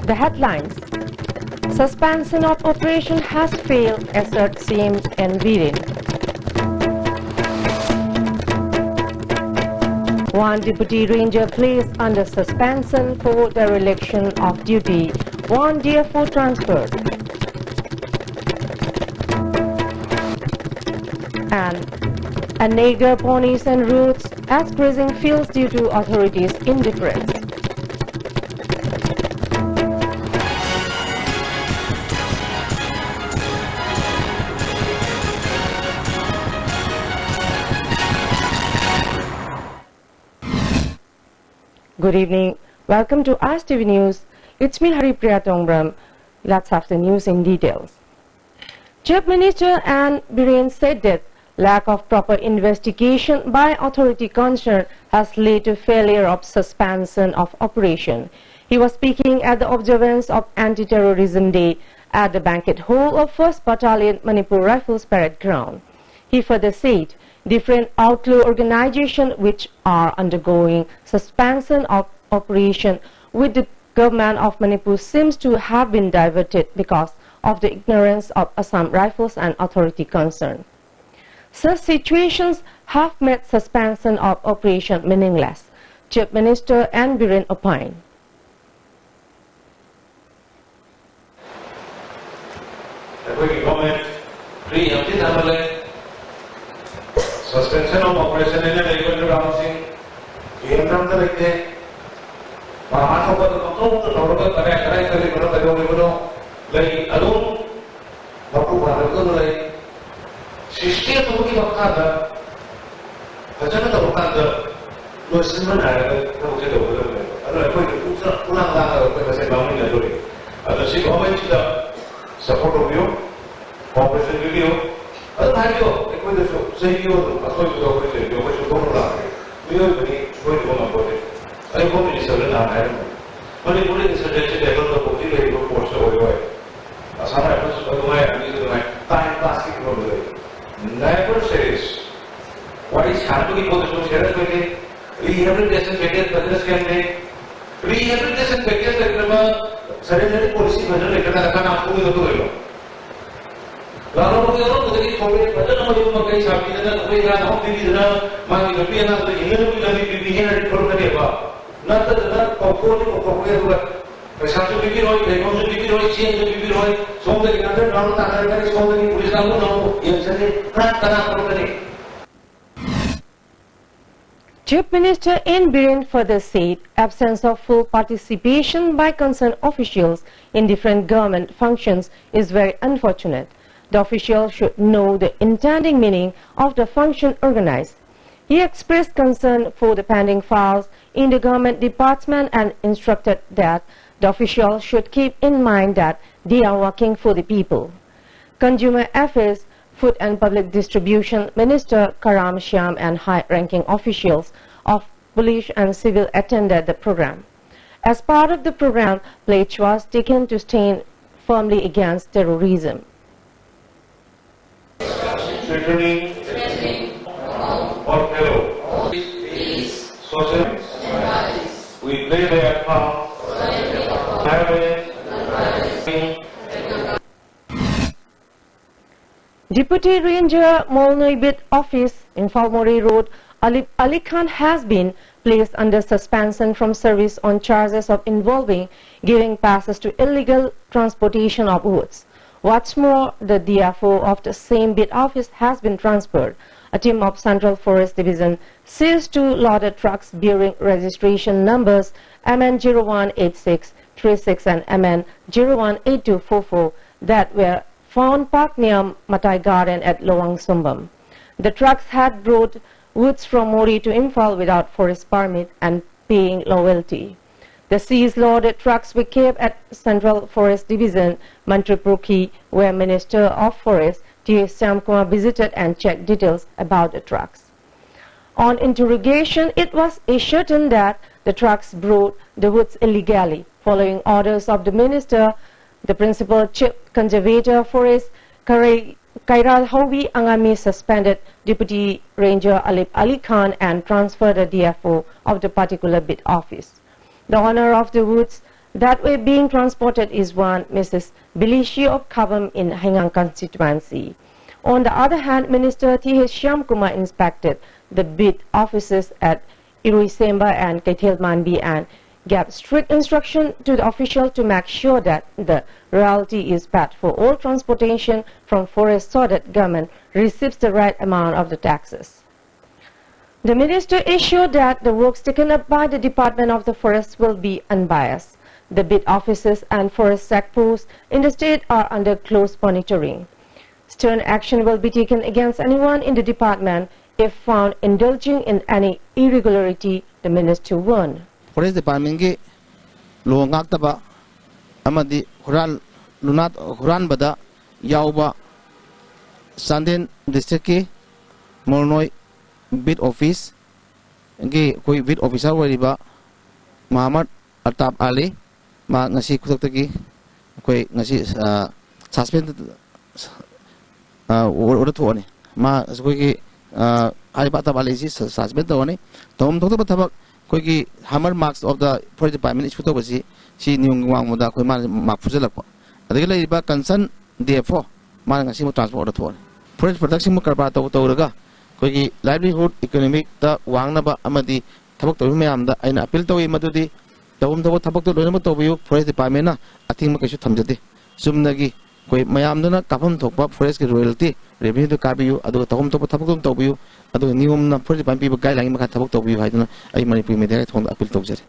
The headlines: suspension of operation has failed, asserts CM and Viren. One deputy ranger placed under suspension for dereliction of duty. One DFO transferred. And a nigger ponies and routes as grazing fields due to authorities' indifference. Good evening. Welcome to Ask TV News. It's me, Haripriya Tongbram. Let's have the news in details. Chief Minister and Biren said that lack of proper investigation by authority concerned has led to failure of suspension of operation. He was speaking at the observance of Anti-Terrorism Day at the banquet hall of 1st Battalion Manipur Rifles Parade Ground. He further said different outlaw organizations which are undergoing suspension of operation with the government of Manipur seems to have been diverted because of the ignorance of Assam Rifles and authority concerned. Such situations have made suspension of operation meaningless, Chief Minister and Biren opined. Suspension of operation in a legal balancing, game from the Rite, Mahako, the Total, like alone, Baku, Shishti to give a father, Hajana Wakanda, no simple I don't get over them. I don't know if you put on the doing. Other she comments the support of you, operation review. Other than you, say you, a sort of operation, you wish to go around. We are going to go about it. I hope it is a little animal. Only putting is suggested that the book is very good for so away. As I was away, I'm using my time passing from the way. Never says what is happening for the social rehabilitation package business can make rehabilitation package like suddenly policy budget like that can आपको भी तो होगा लालों को यारों तो देखिए थोड़े budget हमारे ऊपर कई साथी ने तो कोई रात हम भी जना मांगी तो भी ना तो इन्हें भी जानी भी है ना रिपोर्ट करें बा ना तो जना कोई होगा पैसा तो भी रोई लेकिन जो भी रोई चीज़ जो भी रोई सोमवार के अंदर नाम ताकत करें सोमवार की पुलिस वालों नाम ये चले प्राप्त करना Chief Minister N. Biren further said absence of full participation by concerned officials in different government functions is very unfortunate. The officials should know the intended meaning of the function organized. He expressed concern for the pending files in the government department and instructed that the officials should keep in mind that they are working for the people. Consumer Affairs, Food and Public Distribution Minister Karam Shyam and high-ranking officials of police and civil attended the program. As part of the program, pledge was taken to stand firmly against terrorism. We play their part. Deputy Ranger Molnoibit Office in Falmori Road, Ali Khan has been placed under suspension from service on charges of involving giving passes to illegal transportation of goods. What's more, the DFO of the same bit office has been transferred. A team of Central Forest Division seized two loaded trucks bearing registration numbers MN018636 and MN018244 that were found parked near Matai Garden at Lowang Sumbam. The trucks had brought woods from Mori to Imphal without forest permit and paying loyalty. The seized loaded trucks were kept at Central Forest Division, Mantripurki, where Minister of Forest T.S. Shyamkumar visited and checked details about the trucks. On interrogation, it was ascertained that the trucks brought the woods illegally. Following orders of the minister, the principal chief conservator forest, Kairal Hovi Angami, suspended Deputy Ranger Ali Khan and transferred the DFO of the particular bit office. The owner of the woods That way being transported is one Mrs. Bilishi of Kabam in Hengang constituency. On the other hand, Minister T.H. Shyamkumar inspected the bid offices at Iruisemba and Kaithel Manbi and gave strict instruction to the official to make sure that the royalty is paid for all transportation from forest so that government receives the right amount of the taxes. The minister assured that the works taken up by the Department of the Forest will be unbiased. The bid offices and forest checkposts in the state are under close monitoring. Stern action will be taken against anyone in the department if found indulging in any irregularity, the minister warned. Forest Department ke lo ngaktaba amadi huran bada yauba Sanden district ke Molnoi bid office ke koi bid officer wariba Muhammad Atap Ali ma ngasi kutak tagi koi ngasi suspend udah tuh ni ma koi ke hari Atap Ali si suspend tuh ni tom tuh tabak koi ke hammer marks of the Forest Department issue tuh basi si niung wang muda koi ma mark fuzel lakwa ada kala iba concern therefore ma ngasi mo transport udah tuh forest protection mo karba tuh raga koi ke livelihood economic ta wang na ba amadi tabak tuh me amda aina appeal tuh madudi tawum tabak tuh lono mo tuh Forest Department na ating mo kaso thamjate sumnagi koi mayam na kapam thokpa forest ke royalty revenue to karbiyu adu tawum tabak tuh biyu adu nium na Forest Department ba guideline ma tabak tuh biyu haiduna ai Manipur media thong appeal tuh jare.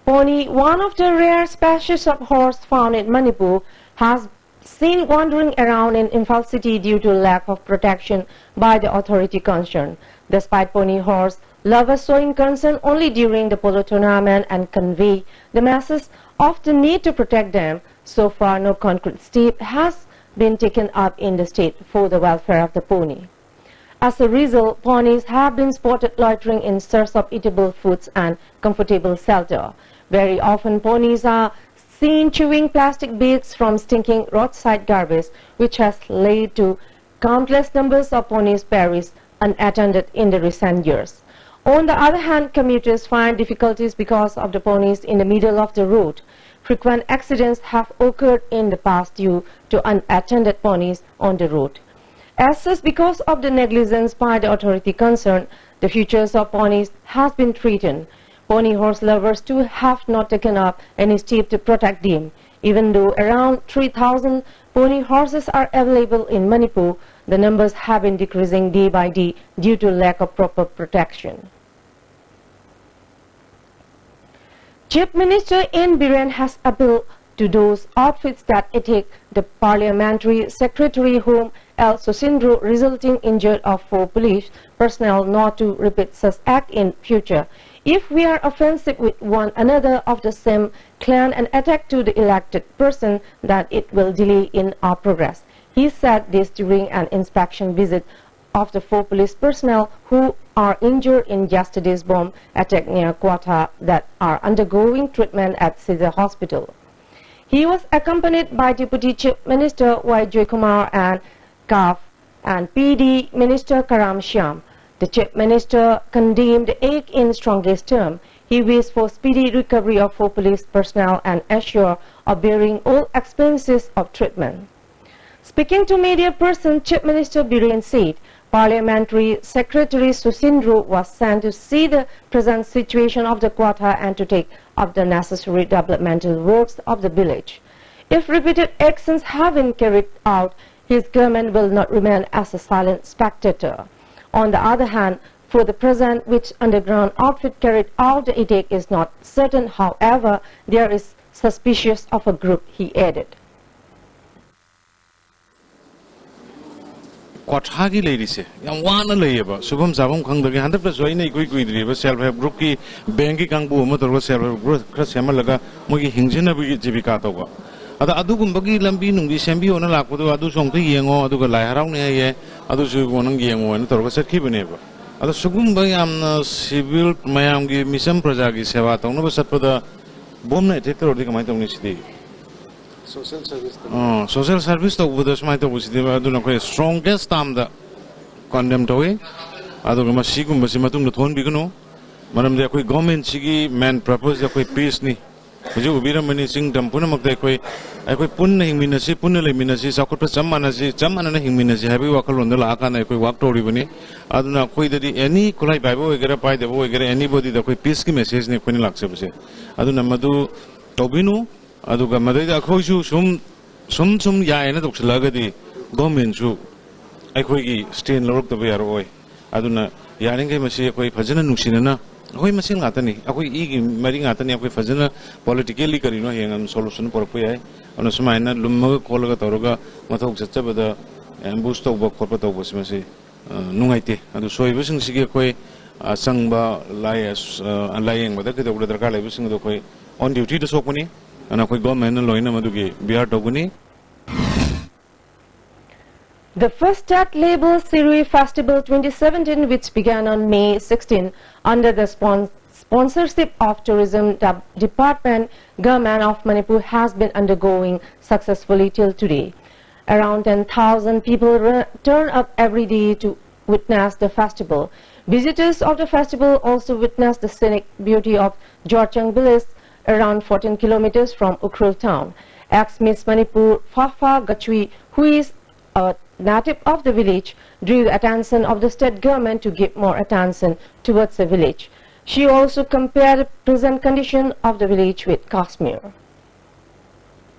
Pony, one of the rare species of horse found in Manipur, has seen wandering around in Imphal city due to lack of protection by the authority concerned. Despite pony horse lovers showing concern only during the polo tournament and convey the message of the need to protect them, so far no concrete step has been taken up in the state for the welfare of the pony. As a result, ponies have been spotted loitering in search of eatable foods and comfortable shelter. Very often, ponies are seen chewing plastic bags from stinking roadside garbage, which has led to countless numbers of ponies perish unattended in the recent years. On the other hand, commuters find difficulties because of the ponies in the middle of the road. Frequent accidents have occurred in the past due to unattended ponies on the road. As such, because of the negligence by the authority concerned, the futures of ponies has been threatened. Pony horse lovers too have not taken up any step to protect them. Even though around 3,000 pony horses are available in Manipur, the numbers have been decreasing day by day due to lack of proper protection. Chief Minister N. Biren has appealed to those outfits that attack the Parliamentary Secretary whom El Sosindro, resulting injured of 4 police personnel, not to repeat such act in future. If we are offensive with one another of the same clan and attack to the elected person, that it will delay in our progress. He said this during an inspection visit of the 4 police personnel who are injured in yesterday's bomb attack near Quetta that are undergoing treatment at Caesar Hospital. He was accompanied by Deputy Chief Minister Y. Joykumar and CAF and PD Minister Karam Shyam. The Chief Minister condemned the act in strongest terms. He wished for speedy recovery of 4 police personnel and assured of bearing all expenses of treatment. Speaking to media person, Chief Minister Biren said Parliamentary Secretary Susindro was sent to see the present situation of the Quetta and to take up the necessary developmental works of the village. If repeated actions have been carried out, his government will not remain as a silent spectator. On the other hand, for the present, which underground outfit carried out the attack is not certain. However, there is suspicious of a group, he added. Quathagi ladies, young one labor, Subum Zabum Kang, the 100% quick self-help group, Banki Kangbu, Motor self-help group, Krasamalaga, Mugi Hingsina Jibikatoga. Ada adugum bagi lambi nung di sembi ona laku tu adu song tu yengo adu ke lahar orang ni ye adu suku orang yengo ni terus sekip ni apa. Ada sugum bagi amna civil mayam gi misam projagi sewa tu nu besar pada bom ni itu terus di kamai tu ni sidi. Social service. Social service tu buat semai tu sidi adu nak strongest tam dah condemn tu ye adu ke masih kum masih matung tu thon bikunu Manam de koi government sigi main purpose koi peace ni. Hujung ubira mani sing dampuna makde koi punna hingminasi punna leminasi sakut chamana na hingminasi habi wakal ondala akana koi wak tori bani aduna koi dadi any kulai bible egera pai debo egera anybody da koi peace ki message ni koi ni lakse base aduna madu tobinu aduga madai da koi su sum ya ena doksalaga di government su ai koi gi stain lorok da bayar oi aduna yaringai masi koi phajana nuksinana Koi masih ngata ni, aku igi mari ngata ni aku fazana politically kari no yang solution por aku ya, anu semua ina lumma ko laga taruga mata uksa bada ambush to bak korpa to bos masih nungai te, anu soi besing sige koi sang ba layang bada kita udah terkala besing do koi on duty to sok ni, anu koi government na loina madu ki biar to ni. The first state label Shirui Festival 2017, which began on May 16 under the sponsorship of Tourism Department, Government of Manipur, has been undergoing successfully till today. Around 10,000 people turn up every day to witness the festival. Visitors of the festival also witness the scenic beauty of Jorchang village, around 14 kilometers from Ukhrul town. Ex-Miss Manipur Fafa Gachui, who is a native of the village, drew the attention of the state government to give more attention towards the village. She also compared the present condition of the village with Kashmir.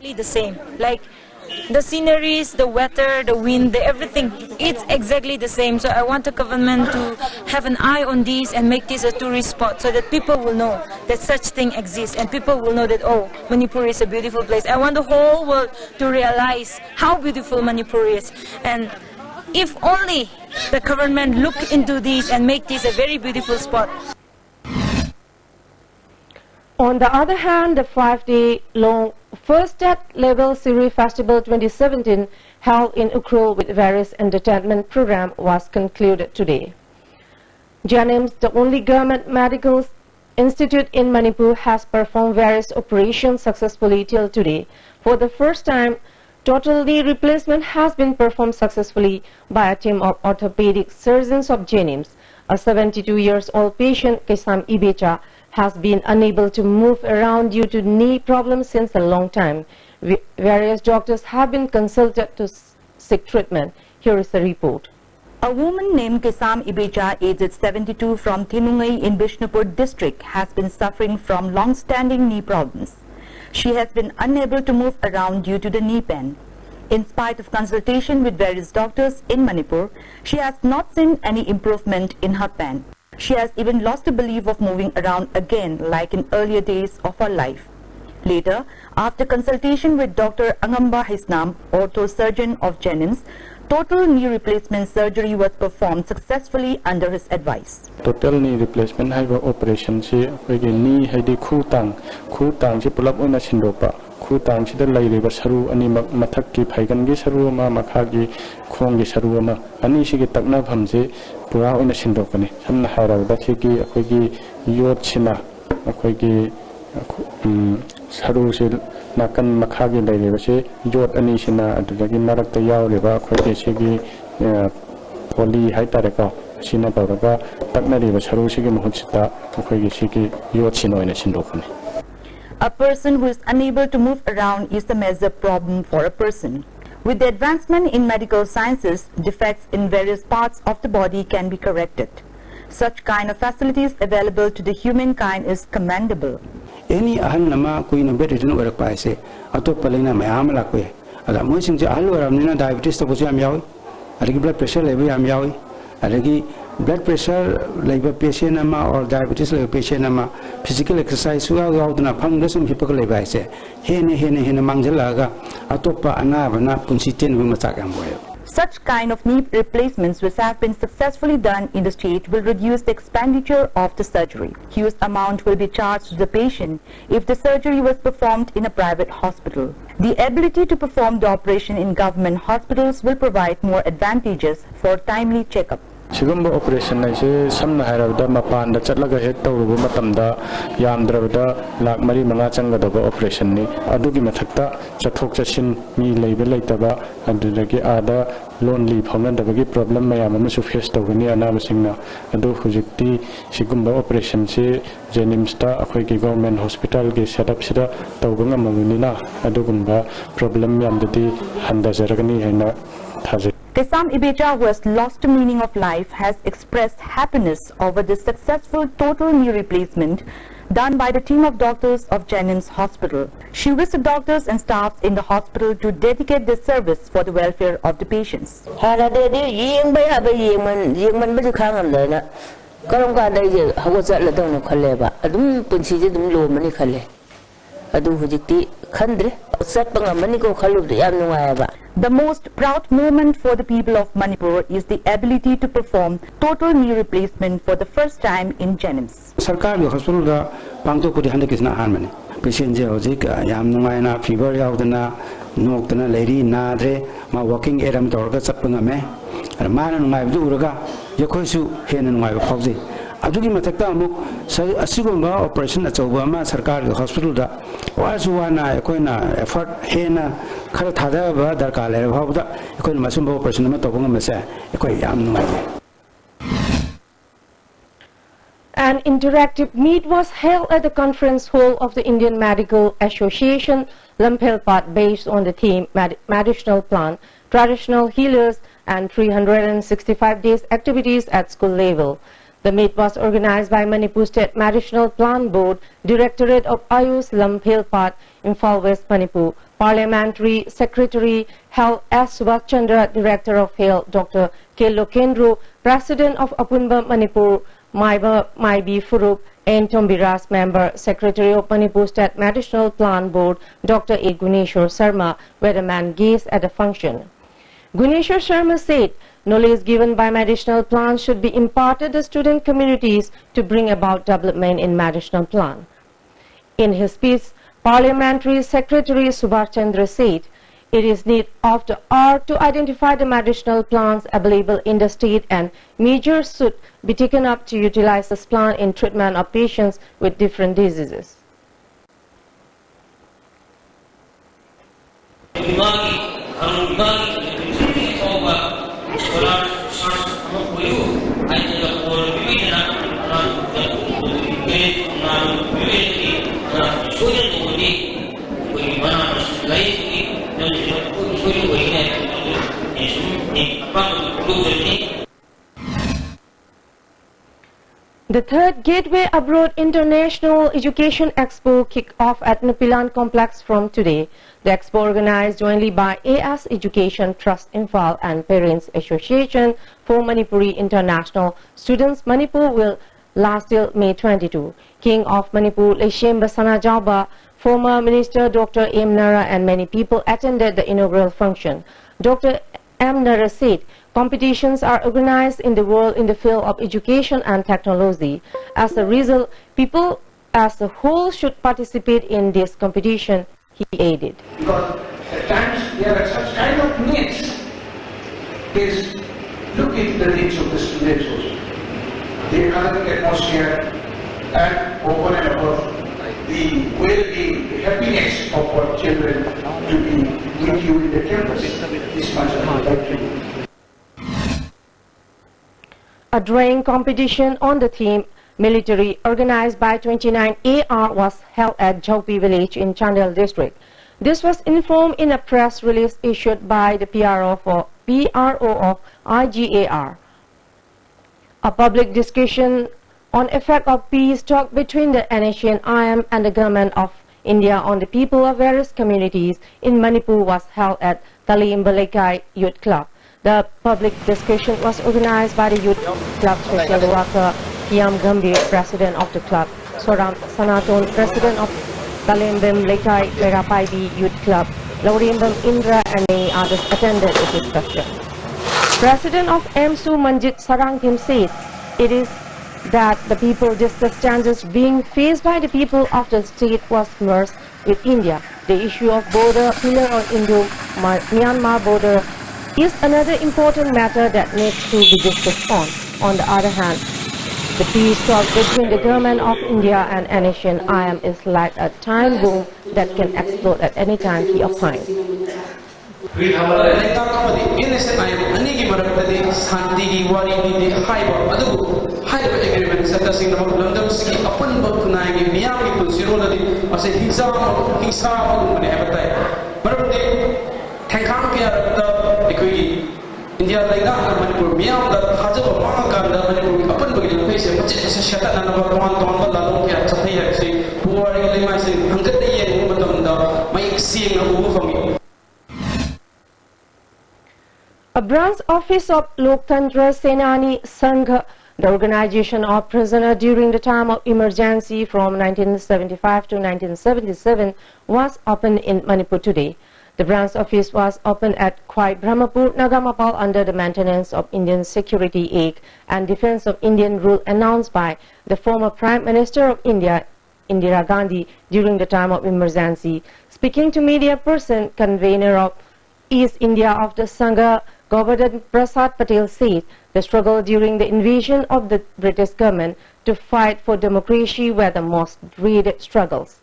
The same, like the sceneries, the weather, the wind, everything, it's exactly the same. So I want the government to have an eye on this and make this a tourist spot so that people will know that such thing exists and people will know that, oh, Manipur is a beautiful place. I want the whole world to realize how beautiful Manipur is. And if only the government look into this and make this a very beautiful spot. On the other hand, the 5-day-long first state-level Shirui Festival 2017 held in Ukhrul with various entertainment program was concluded today. JNIMS, the only government medical institute in Manipur, has performed various operations successfully till today. For the first time, total knee replacement has been performed successfully by a team of orthopedic surgeons of JNIMS. A 72-year-old patient, Kesam Ibecha, has been unable to move around due to knee problems since a long time. Various doctors have been consulted to seek treatment. Here is the report. A woman named Kesam Ibecha, aged 72, from Thimungai in Bishnupur district, has been suffering from long-standing knee problems. She has been unable to move around due to the knee pain. In spite of consultation with various doctors in Manipur, she has not seen any improvement in her pain. She has even lost the belief of moving around again like in earlier days of her life. Later, after consultation with Dr. Angamba Hisnam, orthosurgeon of JNIMS, total knee replacement surgery was performed successfully under his advice. Total knee replacement hai operation si knee hai di khutang si pulap oina sindopa khutang si da lairiba saru ani mathak ki phaigan gi saru ma makha gi khong gi saru ma ani si gi takna phamje pura oina sindokani samna haraw da si gi akhoi gi yot china akhoi gi saru si nakan makha gi lairiba si yot ani sina adagi marak ta yaw leba akhoi gi si gi poli hai tare ka sina tawraga taknariba saru si gi muhchita akhoi gi si gi yot china oina sindokani. A person who is unable to move around is a major problem for a person. With the advancement in medical sciences, defects in various parts of the body can be corrected. Such kind of facilities available to the humankind is commendable. Any ahan nama kui na better than work by say, atop palina my amala kwe. Ala mo sing alu ramina diabetes to pusi am yawi. Alagi blood pressure level am yawi. Alagi blood pressure level patient nama or diabetes level patient nama physical exercise suga gaudna phang lesum hipaka level say. Hene mangjalaga atopa anabana punsitin wi machak am boy. Such kind of knee replacements which have been successfully done in the state will reduce the expenditure of the surgery. Huge amount will be charged to the patient if the surgery was performed in a private hospital. The ability to perform the operation in government hospitals will provide more advantages for timely checkup. Sigumba operation na ise samna hairabda mapan da chatlaga hek tawrubu matamda yamdrabda lak mari manga changadaba operation ni adugi mathakta chathok chashin mi leiba leitaba adudagi ada lonely phonandabagi problem mayam amasu face tawgani anabasingna adu hujikti sigumba operation se Jenims ta akhoi ki government hospital ge setup sida tawbanga mamunina adugumba problem yamdati handa jaragani haina thaje. Kesam Ibecha, who has lost the meaning of life, has expressed happiness over the successful total knee replacement done by the team of doctors of Jennings Hospital. She wished the doctors and staff in the hospital to dedicate their service for the welfare of the patients. The most proud moment for the people of Manipur is the ability to perform total knee replacement for the first time in Jennings. Sarkari hospital da pangto puri hande kisna hanmani patient je hojik yam nungai na fever yaudana noktana leri nadre ma walking eram dorga chapanga me mana nungai du uraga yakhoisu hena nungai phauji adugi matakta amuk asigumba operation achauba ma sarkari hospital da wasu wana ekoina effort hena khara thada ba darkar le bhawda ekoina masumba operation ma tobanga mase ekoi yam nungai. An interactive meet was held at the conference hall of the Indian Medical Association, Lamkang, based on the theme Medicinal Plant, Traditional Healers and 365 Days Activities at School Level. The meet was organized by Manipur State Medicinal Plant Board, Directorate of Ayush, Lamkang, Imphal West, Manipur, Parliamentary Secretary Health S. Subhash Chandra, Director of Health Dr. K. Lokendru, President of Apunba, Manipur, Maibi Furup, and Tombiras, Member, Secretary of Manipur State Medicinal Plant Board, Dr. A. Guneshwar Sharma, were the man guests at the function. Guneshwar Sharma said, knowledge given by medicinal plants should be imparted to student communities to bring about development in medicinal plant. In his speech, Parliamentary Secretary Subhash Chandra said, it is need of the hour to identify the medicinal plants available in the state and measures should be taken up to utilize this plant in treatment of patients with different diseases. The third Gateway Abroad International Education Expo kicked off at Nupilan Complex from today. The expo, organized jointly by AS Education Trust Imphal and Parents Association for Manipuri International Students, Manipur, will last till May 22. King of Manipur, Leshem Basana Jauba, former Minister Dr. M. Nara and many people attended the inaugural function. Dr. M. Nara said, competitions are organized in the world in the field of education and technology. As a result, people as a whole should participate in this competition, he added. Because at times there are such kind of needs. Is look into the needs of the students also. The economic atmosphere and over and above the well-being, the happiness of our children to be with you in the campus. This much I would like to do. A drawing competition on the theme military, organized by 29 AR, was held at Jaupi village in Chandel district. This was informed in a press release issued by the PRO of IGAR. A public discussion on effect of peace talk between the NHNIM and the government of India on the people of various communities in Manipur was held at Talim Balekai Youth Club. The public discussion was organized by the Youth Club Special Worker Piam Gambhir, President of the club, Soram Sanaton, President of Talimbim Lekai Merapaibi Youth Club, Laurimbam Indra, and many others attended the discussion. President of MSU Manjit Sarangkim said, it is that the people discussed challenges being faced by the people after the state was merged with India. The issue of border pillar on Indo-Myanmar border is another important matter that needs to be discussed on. On the other hand, the peace talk between the government of India and Asian IM is like a time bomb that can explode at any time, he opined. India like that, Manipur, Miam, the Haja, Manaka, Manipur, upon the face, which is a shut and about one ton, the Lamkang, Sapay, who are in my saying, 100 years, my seeing a move for me. A branch office of Loktantra Senani Sangha, the organization of prisoners during the time of emergency from 1975 to 1977, was opened in Manipur today. The branch office was opened at Kwai Brahmapur, Nagamapal under the maintenance of Indian Security Act and Defense of Indian Rule announced by the former Prime Minister of India, Indira Gandhi, during the time of emergency. Speaking to media person, convener of East India of the Sangha, Govardhan Prasad Patel said the struggle during the invasion of the British government to fight for democracy were the most dreaded struggles.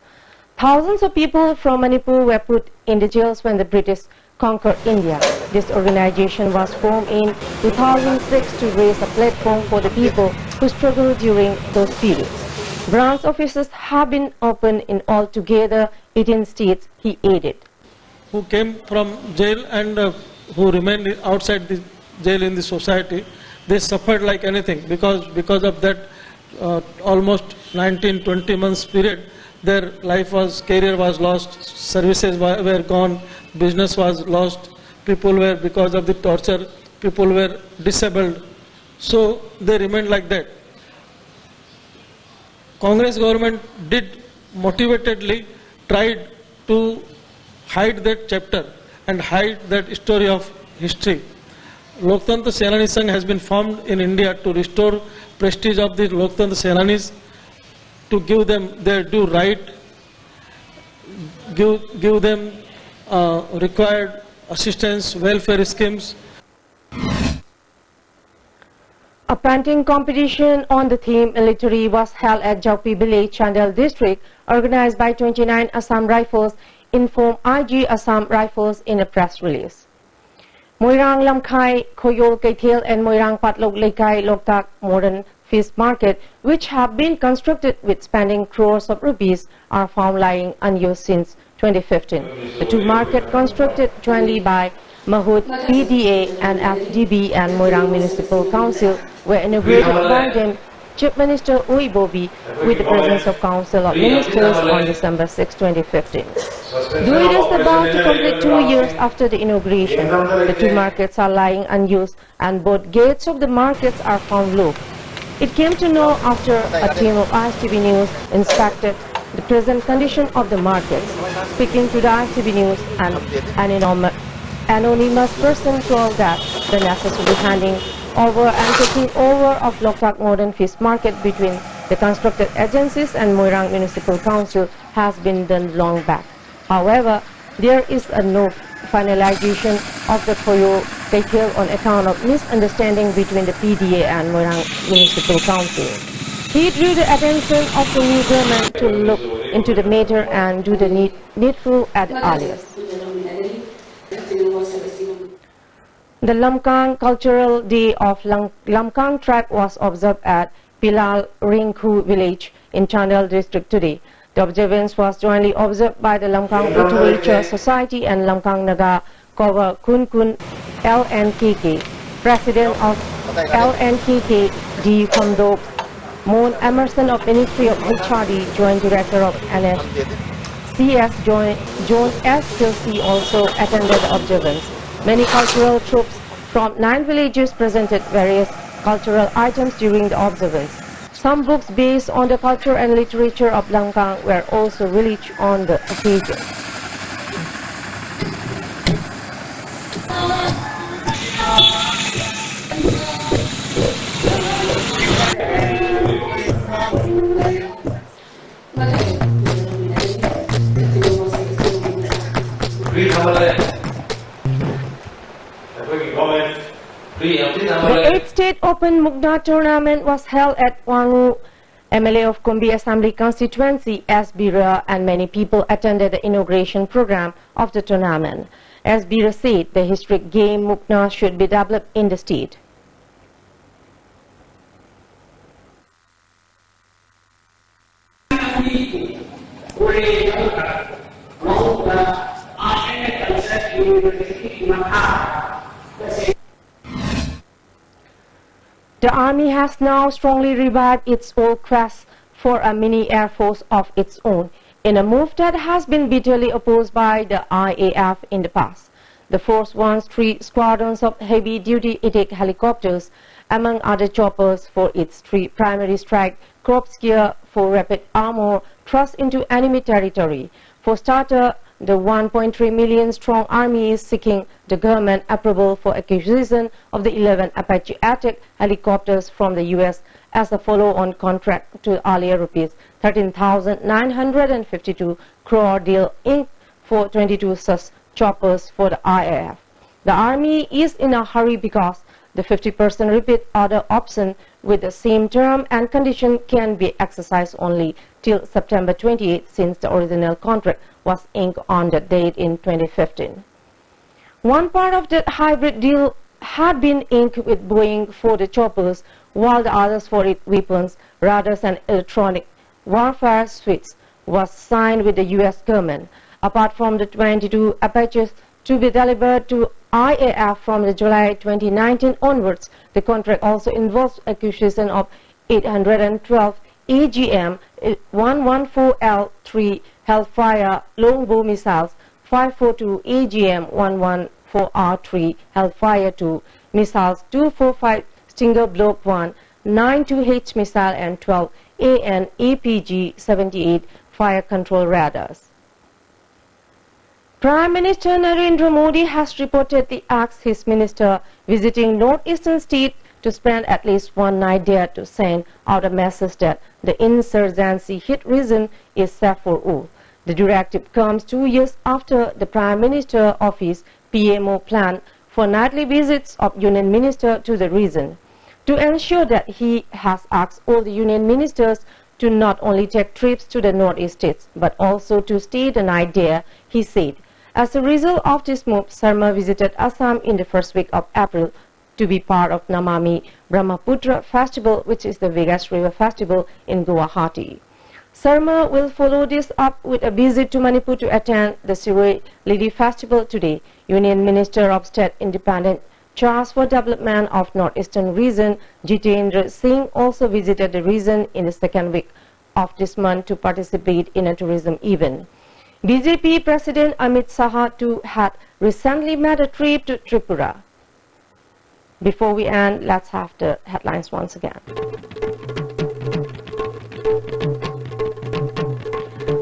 Thousands of people from Manipur were put in the jails when the British conquered India. This organization was formed in 2006 to raise a platform for the people who struggled during those periods. Branch offices have been opened in altogether 18 states, he added. Who came from jail and who remained outside the jail in the society, they suffered like anything because of that almost 19-20 months period. Their career was lost, services were gone, business was lost, people were, because of the torture, people were disabled. So they remained like that. Congress government did motivatedly tried to hide that chapter and hide that story of history. Loktantra Senani Sangh has been formed in India to restore prestige of the Loktantra Senanis, to give them their due right, give them required assistance, welfare schemes. A painting competition on the theme military was held at Jaupi village, Chandel district, organized by 29 Assam Rifles, informed IG Assam Rifles in a press release. Moirang Lamkai, Koyol Kaithil and Moirang Patlok Lekai Loktak Modern Fish Market, which have been constructed with spending crores of rupees, are found lying unused since 2015. The two markets constructed jointly by Mahut, PDA and FDB and Moirang Municipal Council were inaugurated by then Chief Minister Ui Bobi with the presence of Council of Ministers on December 6, 2015. Though it is about to complete 2 years after the inauguration, the two markets are lying unused and both gates of the markets are found locked. It came to know after a team of ISTV News inspected the present condition of the markets. Speaking to the ISTV News, an anonymous person told that the necessary handing over and taking over of Loktak Modern Fish Market between the constructed agencies and Moirang Municipal Council has been done long back. However, there is no finalization of the Koyo Kaithil on account of misunderstanding between the PDA and Moirang Municipal Council. He drew the attention of the new government to look into the matter and do the needful at earliest. The Lamkang Cultural Day of Lamkang tribe was observed at Pilal Ringku village in Chandel district today. The observance was jointly observed by the Lamkang Literature Society and Lamkang Naga Kova Kun Kun LNKK. President of LNKK, D. Kondo Moon Emerson of Ministry of HRD, Joint Director of NSCS, John S. Kilsey also attended the observance. Many cultural troops from 9 villages presented various cultural items during the observance. Some books based on the culture and literature of Lamkang were also released on the occasion. State Open Mugha tournament was held at Wangu. MLA of Kumbi Assembly constituency S. Bira and many people attended the inauguration program of the tournament. S. Bira said the historic game Mugha should be developed in the state. The Army has now strongly revived its old quest for a mini air force of its own, in a move that has been bitterly opposed by the IAF in the past. The force wants 3 squadrons of heavy-duty attack helicopters, among other choppers, for its 3 primary strike corps gear for rapid armor thrust into enemy territory. For starter, the 1.3 million strong army is seeking the government approval for acquisition of the 11 Apache attack helicopters from the U.S. as a follow-on contract to earlier rupees 13,952 crore deal inked for 22 such choppers for the IAF. The Army is in a hurry because the 50% repeat order option with the same term and condition can be exercised only till September 28, since the original contract was inked on that date in 2015. One part of that hybrid deal had been inked with Boeing for the choppers, while the others for its weapons, radars and electronic warfare suites was signed with the U.S. government. Apart from the 22 Apaches to be delivered to IAF from the July 2019 onwards, the contract also involves acquisition of 812 AGM 114L3 Hellfire Longbow missiles, 542 AGM 114R3 Hellfire 2 missiles, 245 Stinger Block 1, 92H missile and 12 AN APG 78 fire control radars. Prime Minister Narendra Modi has reportedly asked his minister visiting northeastern state to spend at least one night there to send out a message that the insurgency-hit region is safe for all. The directive comes 2 years after the Prime Minister Office PMO plan for nightly visits of Union Minister to the region. To ensure that, he has asked all the Union Ministers to not only take trips to the northeast states but also to stay the night there, he said. As a result of this move, Sharma visited Assam in the first week of April to be part of Namami Brahmaputra Festival, which is the biggest river festival in Guwahati. Sharma will follow this up with a visit to Manipur to attend the Shirui Lady Festival today. Union Minister of State Independent Charge for Development of Northeastern Region, Jitendra Singh, also visited the region in the second week of this month to participate in a tourism event. BJP President Amit Shah too had recently made a trip to Tripura. Before we end, let's have the headlines once again.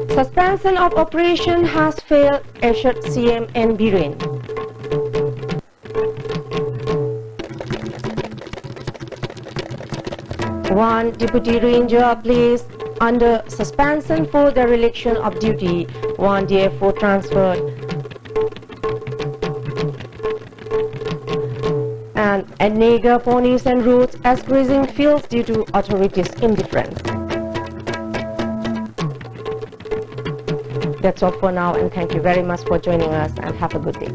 Suspension of operation has failed, assured CM N. Biren. One deputy ranger placed under suspension for dereliction of duty, one DFO transferred, and nega ponies and roads as grazing fields due to authorities' indifference. That's all for now, and thank you very much for joining us, and have a good day.